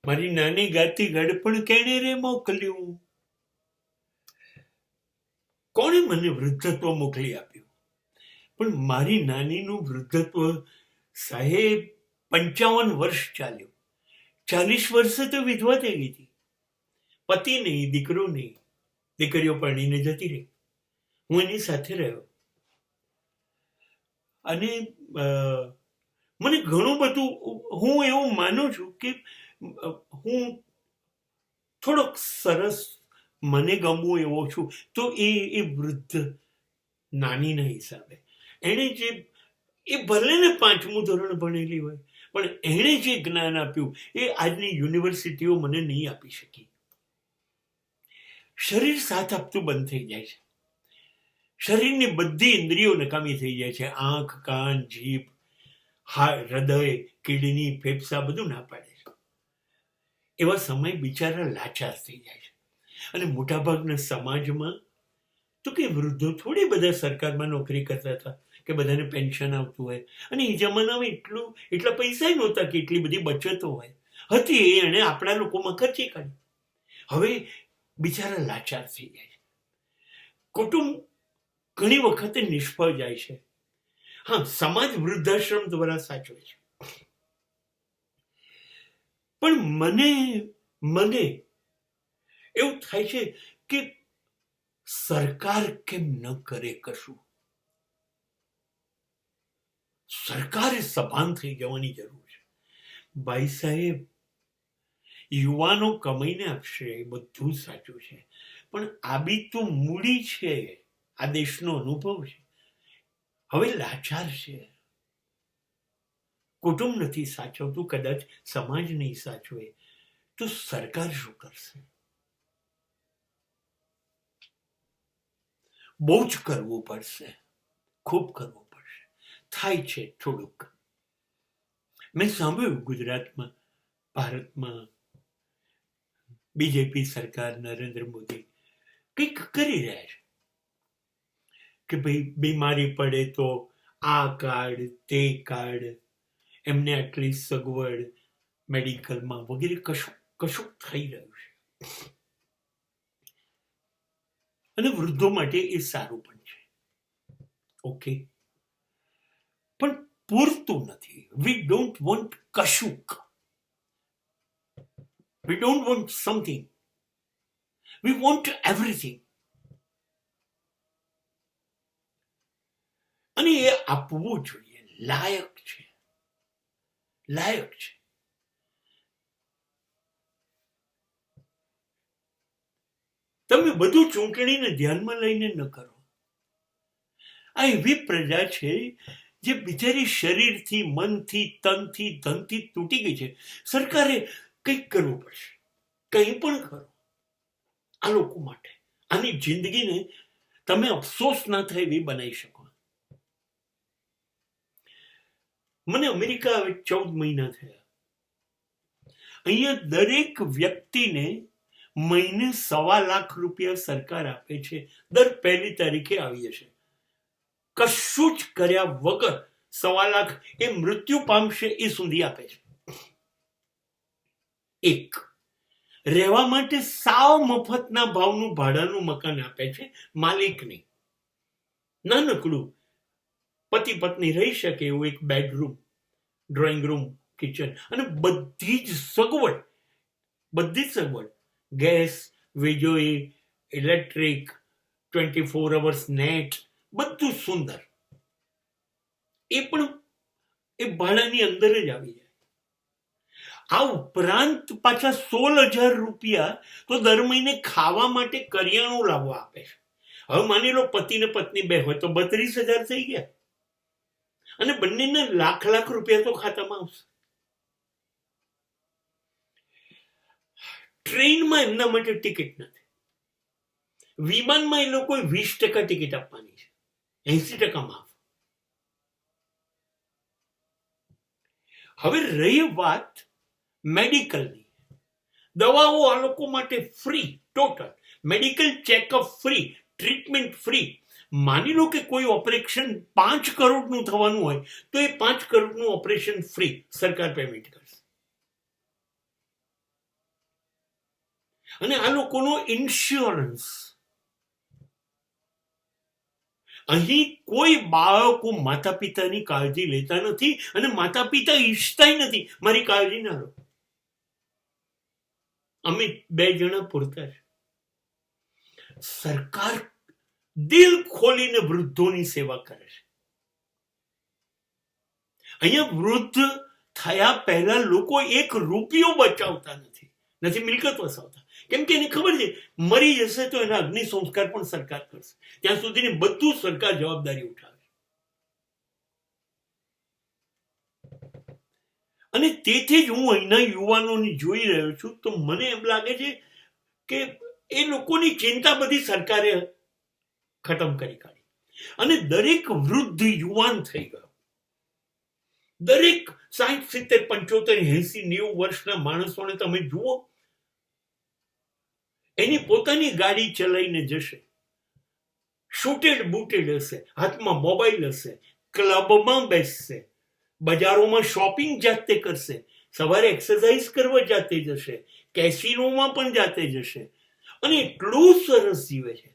મારી નાની ગાતી ગડપણ કેણે રે મોકલ્યું, કોણે મને વૃદ્ધત્વ મોકલી આપ્યું? પણ મારી નાનીનું વૃદ્ધત્વ સાહેબ 55 વર્ષ ચાલ્યું. 40 વર્ષે તો વિધવા થઈ ગઈ હતી. પતિ નહીં, દીકરો નહીં, દીકરીઓ પરણીને જતી રહી. હું એની સાથે રહ્યો અને મને ઘણું બધું, હું એવું માનું છું કે હું થોડોક સરસ મને ગમવું એવો છું, તો એ વૃદ્ધ નાનીના હિસાબે એણે જે, એ ભલે ને 5મું ધોરણ ભણેલી હોય, પણ એણે જે જ્ઞાન આપ્યું એ આજની યુનિવર્સિટીઓ મને નહીં આપી શકી. શરીર સાથ આપતું બંધ થઈ જાય છે. શરીરની બધી ઇન્દ્રિયો નકામી થઈ જાય છે. આંખ, કાન, જીભ, હૃદય, કિડની, ફેફસા બધું ના પાડે છે. એવા સમય બિચારા લાચાર થઈ જાય છે. અને મોટાભાગના સમાજમાં તો કે વૃદ્ધો થોડી બધા સરકારમાં નોકરી કરતા હતા કે બધાને પેન્શન આવતું હોય, અને એ જમાનામાં એટલા પૈસા નહોતા કે એટલી બધી બચતો હોય. હતી એ એણે આપણા લોકોમાં ખર્ચી કાઢી. હવે બિચારા લાચાર થઈ જાય છે. કુટુંબ ઘણી વખતે નિષ્ફળ જાય છે. હા, સમાજ વૃદ્ધાશ્રમ દ્વારા સાચવે છે, પણ મને એવું થાય છે કે સરકાર કેમ ન કરે કશું? સરકારે સભાન થઈ જવાની જરૂર છે. ભાઈ સાહેબ, યુવાનો કમાઈને આપશે એ બધું સાચું છે, પણ આ બી તો મૂડી છે, આ દેશનો અનુભવ છે. હવે લાચાર છે, કુટુંબ નથી સાચવતું, કદાચ સમાજ નહીં સાચવે, તો સરકાર શું કરશે? બહુ જ કરવું પડશે, ખૂબ કરવું પડશે. થાય છે થોડુંક. મેં સાંભળ્યું ગુજરાતમાં, ભારતમાં બીજેપી સરકાર, નરેન્દ્ર મોદી કંઈક કરી રહ્યા છે કે ભાઈ બીમારી પડે તો આ કાર્ડ, તે કાર્ડ, એમને આટલી સગવડ મેડિકલમાં વગેરે કશું થઈ રહ્યું છે. અને વૃદ્ધો માટે એ સારું પણ છે. ઓકે, પણ પૂરતું નથી. વી ડોન્ટ વોન્ટ કશુંક, we don't want something, we want everything. અને એ આપવું જોઈએ. લાયક છે, લાયક છે. તમે બધું ચૂંટણીને ધ્યાનમાં લઈને ન કરો. આ એવી પ્રજા છે જે બિચારી શરીરથી, મનથી, તનથી, ધનથી તૂટી ગઈ છે. સરકારે કંઈક કરવું પડશે, કંઈ પણ કરો આ લોકો માટે. આની જિંદગીને તમે અફસોસ ના થાય એવી બનાવી શકો. મને અમેરિકા 14 મહિના થયા. અહીંયા દરેક વ્યક્તિને મહિને ₹1.25 લાખ સરકાર આપે છે. દર 1 તારીખે આવી જશે. કશું જ કર્યા વગર 1.25 લાખ એ મૃત્યુ પામશે એ સુધી આપે છે. એક રહેવા માટે સાવ મફતના ભાવનું ભાડાનું મકાન આપે છે, માલિક નહીં. નાનકડું પતિ પત્ની રહી શકે એવું એક બેડરૂમ, ડ્રોઈંગ રૂમ, કિચન, અને બધી જ સગવડ, ગેસ, વીજળી, ઇલેક્ટ્રિક, 24 અવર્સ નેટ, બધું સુંદર. એ પણ એ ભાડાની અંદર જ આવી જાય. આ ઉપરાંત પાછા ₹16,000 તો દર મહિને ખાવા માટે કરિયાણું લાવવા આપે છે. હવે માની લો પતિ ને પત્ની બે હોય તો 32,000 થઈ ગયા, અને બંનેને લાખ રૂપિયા તો ખાતામાં આવશે. ટ્રેનમાં એમના માટે ટિકિટ નથી. વિમાનમાં એ લોકો 20% ટિકિટ આપવાની છે, 80% માફ. હવે રહી વાત મેડિકલની, દવાઓ આ લોકો માટે free, total medical checkup free, treatment free. માની લો કે કોઈ ઓપરેશન 5 કરોડનું થવાનું હોય તો એ 5 કરોડનું ઓપરેશન ફ્રી, સરકાર પેમેન્ટ કરશે. અને આ લોકોનો ઇન્સ્યોરન્સ. અહીં કોઈ બાળકો માતા પિતાની કાળજી લેતા નથી અને માતા પિતા ઈચ્છતા નથી મારી કાળજી ના લો. અમે 2 જણા પૂરતા છે. સરકાર દિલ ખોલીને વૃદ્ધોની સેવા કરે છે. અહીંયા વૃદ્ધ થયા પહેલા લોકો 1 રૂપિયો બચાવતા નથી મિલકત વસાવતા. કેમ કે એને ખબર છે મરી જશે તો એના અગ્નિ સંસ્કાર પણ સરકાર કરશે. ત્યાં સુધીની બધું સરકાર જવાબદારી ઉઠાવે. અને તેથી જ હું અહીંના યુવાનોને જોઈ રહ્યો છું તો મને એમ લાગે છે કે એ લોકોની ચિંતા બધી સરકારે ખતમ કરી કાઢી અને દરેક વૃદ્ધ યુવાન થઈ ગયો. દરેક 60, 70, 75, 80, 90 વર્ષના માણસોને તમે જુઓ, એની પોતાની ગાડી ચલાવીને જશે, શૂટેડ બૂટેડ હશે, હાથમાં મોબાઈલ હશે, ક્લબમાં બેસશે, બજારોમાં શોપિંગ જાતે કરશે, સવારે એક્સરસાઇઝ કરવા જાતે જશે, કેસિનોમાં પણ જાતે જશે અને એટલું સરસ જીવે છે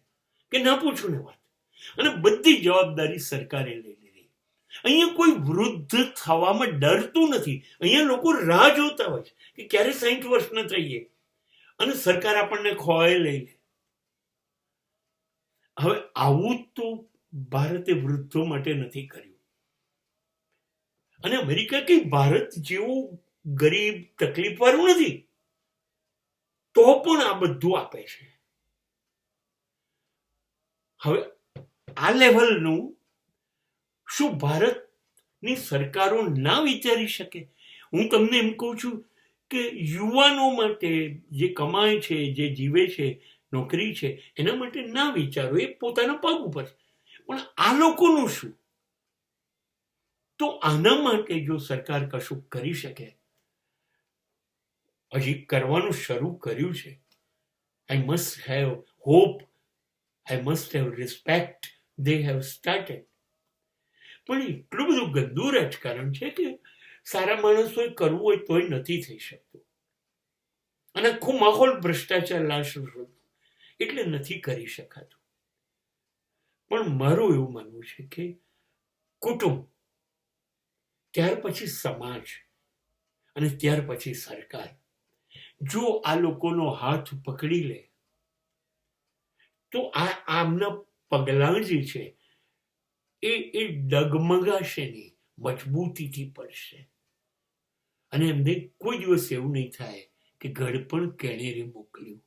કે ના પૂછું ને વાત. અને બધી જવાબદારી સરકારે લઈ લીધી. અહીંયા કોઈ વૃદ્ધ થવામાં ડરતું નથી. અહીંયા લોકો રાહ જોતા હોય છે કે ક્યારે 60 વર્ષના થઈએ અને સરકાર આપણને ખોળે લઈ લે. હવે આવું તો ભારતે વૃદ્ધો માટે નથી કર્યું. અને અમેરિકા કે ભારત જેવું ગરીબ તકલીફ વાળું નથી, તો પણ આ બધું આપે છે. હવે આ લેવલનું શું ભારતની સરકારો ના વિચારી શકે? હું તમને એમ કહું છું કે યુવાનો માટે જે કમાય છે, જે જીવે છે, નોકરી છે, એના માટે ના વિચારો, એ પોતાના પગ ઉપર છે. પણ આ લોકોનું શું? તો આના માટે જો સરકાર કશું કરી શકે, હજી કરવાનું શરૂ કર્યું છે. I must have hope, I must have respect, they have started. પણ એટલું બધું ગંદુ રાજકારણ છે કે સારા માણસોએ કરવું હોય તોય નથી થઈ શકતું. અને આખો માહોલ ભ્રષ્ટાચાર લાશ એટલે નથી કરી શકાતું. પણ મારું એવું માનવું છે કે કુટુંબ, ત્યાર પછી સમાજ અને ત્યાર પછી સરકાર જો આ લોકોનો હાથ પકડી લે તો આમના પગલાં જે છે એ ડગમગાશે નહીં, મજબૂતીથી પડશે. અને એમને કોઈ દિવસ એવું નહીં થાય કે ઘડપણ કેણે રે મોકલ્યું.